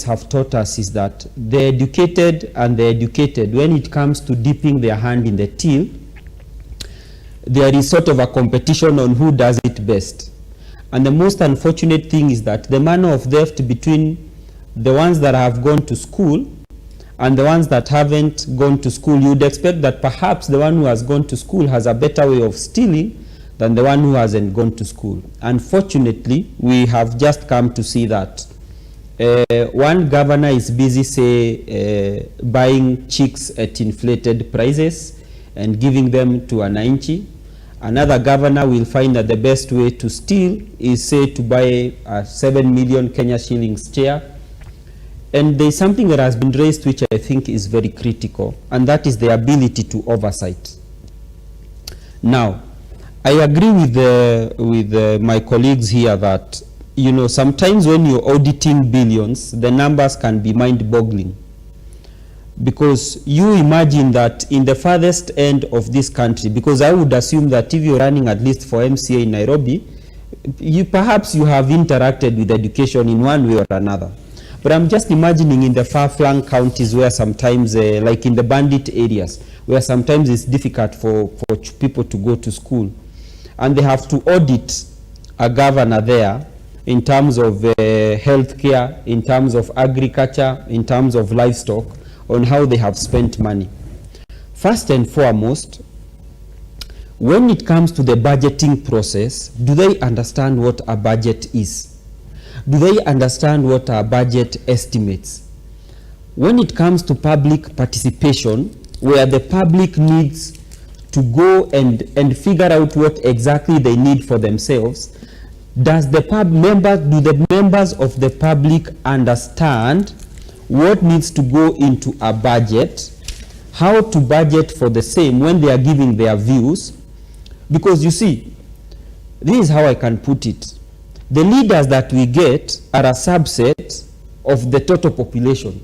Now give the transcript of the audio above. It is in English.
have taught us is that the educated and the educated, when it comes to dipping their hand in the till, there is sort of a competition on who does it best. And the most unfortunate thing is that the manner of theft between the ones that have gone to school and the ones that haven't gone to school, you would expect that perhaps the one who has gone to school has a better way of stealing than the one who hasn't gone to school. Unfortunately, we have just come to see that one governor is busy, say, buying chicks at inflated prices and giving them to wananchi. Another governor will find that the best way to steal is, say, to buy a 7 million Kenya shillings chair. And there is something that has been raised which I think is very critical, and that is the ability to oversight. Now, I agree with my colleagues here that, you know, sometimes when you're auditing billions, the numbers can be mind-boggling. Because you imagine that in the farthest end of this country, because I would assume that if you're running at least for MCA in Nairobi, perhaps you have interacted with education in one way or another. But I'm just imagining in the far-flung counties where sometimes, like in the bandit areas, where sometimes it's difficult for people to go to school. And they have to audit a governor there in terms of healthcare, in terms of agriculture, in terms of livestock, on how they have spent money. First and foremost, when it comes to the budgeting process, do they understand what a budget is? Do they understand what are budget estimates? When it comes to public participation, where the public needs to go and figure out what exactly they need for themselves, do the members of the public understand what needs to go into a budget, how to budget for the same when they are giving their views? Because you see, this is how I can put it. The leaders that we get are a subset of the total population.